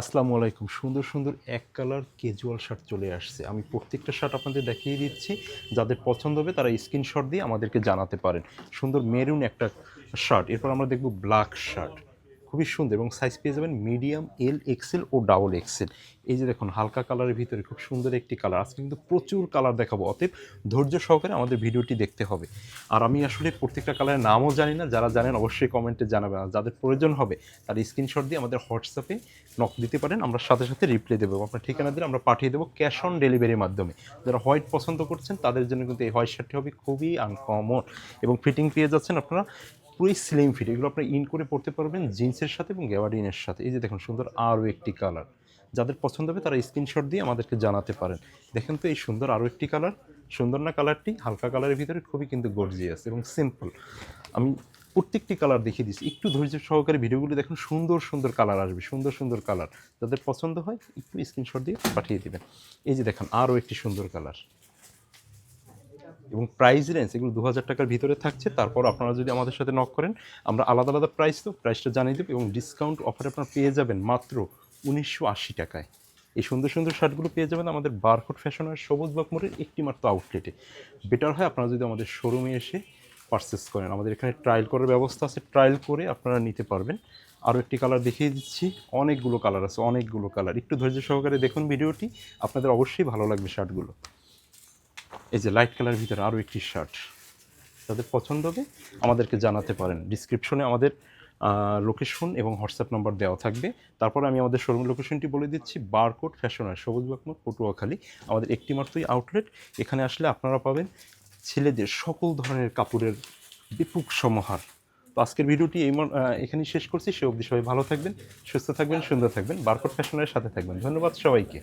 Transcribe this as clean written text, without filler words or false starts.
আসসালামু আলাইকুম। সুন্দর, সুন্দর এক কালার ক্যাজুয়াল শার্ট চলে আসছে। আমি প্রত্যেকটা শার্ট আপনাদের দেখিয়ে দিচ্ছি। যাদের পছন্দ হবে তারা স্ক্রিনশট দিয়ে আমাদেরকে জানাতে পারেন। সুন্দর মেরুন একটা শার্ট। এরপর আমরা দেখব ব্ল্যাক শার্ট। খুবই সুন্দর এবং সাইজ পেয়ে যাবেন মিডিয়াম, এল, এক্সেল ও ডাবল এক্সেল। এই যে দেখুন হালকা কালারের ভিতরে খুব সুন্দর একটি কালার। আজকে কিন্তু প্রচুর কালার দেখাবো। অতএব ধৈর্য সহকারে আমাদের ভিডিওটি দেখতে হবে। আর আমি আসলে প্রত্যেকটা কালারের নামও জানি না। যারা জানেন অবশ্যই কমেন্টে জানাবেন। আর যাদের প্রয়োজন হবে তারা স্ক্রিনশট দিয়ে আমাদের হোয়াটসঅ্যাপে নক দিতে পারেন, আমরা সাথে সাথে রিপ্লাই দেবো। আপনার ঠিকানা দিলে আমরা পাঠিয়ে দেবো ক্যাশ অন ডেলিভারির মাধ্যমে। যারা হোয়াইট পছন্দ করছেন তাদের জন্য কিন্তু এই হোয়াইট শার্টটি হবে খুবই আনকমন এবং ফিটিং পেয়ে যাচ্ছেন আপনারা পুরোই স্লিম ফিট। এগুলো আপনারা ইন করে পড়তে পারবেন জিন্সের সাথে এবং গ্যাবার্ডিনের সাথে। এই যে দেখুন সুন্দর আরও একটি কালার। যাদের পছন্দ হবে তারা স্ক্রিনশট দিয়ে আমাদেরকে জানাতে পারেন। দেখেন তো এই সুন্দর আরও একটি কালার। সুন্দর না কালারটি? হালকা কালারের ভিতরে খুবই কিন্তু গর্জিয়াস এবং সিম্পল। আমি প্রত্যেকটি কালার দেখিয়ে দিচ্ছি। একটু ধৈর্য সহকারে ভিডিওগুলো দেখুন, সুন্দর সুন্দর কালার আসবে, সুন্দর সুন্দর কালার। যাদের পছন্দ হয় একটু স্ক্রিনশট দিয়ে পাঠিয়ে দেবেন। এই যে দেখেন আরও একটি সুন্দর কালার এবং প্রাইস রেঞ্জ এগুলো 2000 টাকার ভিতরে থাকছে। তারপর আপনারা যদি আমাদের সাথে নক করেন আমরা আলাদা আলাদা প্রাইসটা জানিয়ে দেবো এবং ডিসকাউন্ট অফারে আপনারা পেয়ে যাবেন মাত্র 1980 টাকায়। এই সুন্দর সুন্দর শার্টগুলো পেয়ে যাবেন আমাদের বারকোড ফ্যাশনের সবুজবাগ মোড়ের একটি মাত্র আউটলেটে। বেটার হয় আপনারা যদি আমাদের শোরুমে এসে পারচেস করেন। আমাদের এখানে ট্রায়াল করার ব্যবস্থা আছে, ট্রায়াল করে আপনারা নিতে পারবেন। আরও একটি কালার দেখিয়ে দিচ্ছি। অনেকগুলো কালার আছে, অনেকগুলো কালার। একটু ধৈর্য সহকারে দেখুন ভিডিওটি, আপনাদের অবশ্যই ভালো লাগবে শার্টগুলো। এই যে লাইট কালারের ভিতরে আরও একটি শার্ট। যাদের পছন্দ হবে আমাদেরকে জানাতে পারেন। ডিসক্রিপশনে আমাদের লোকেশন এবং হোয়াটসঅ্যাপ নাম্বার দেওয়া থাকবে। তারপরে আমি আমাদের শোরুম লোকেশনটি বলে দিচ্ছি। বারকোড ফ্যাশনার, সবুজবাগ মোড়, পটুয়াখালী। আমাদের একটি মাত্রই আউটলেট। এখানে আসলে আপনারা পাবেন ছেলেদের সকল ধরনের কাপড়ের ব্যাপক সমাহার। তো আজকের ভিডিওটি এখানেই শেষ করছি। সে অবধি সবাই ভালো থাকবেন, সুস্থ থাকবেন, সুন্দর থাকবেন। বারকোড ফ্যাশনের সাথে থাকবেন। ধন্যবাদ সবাইকে।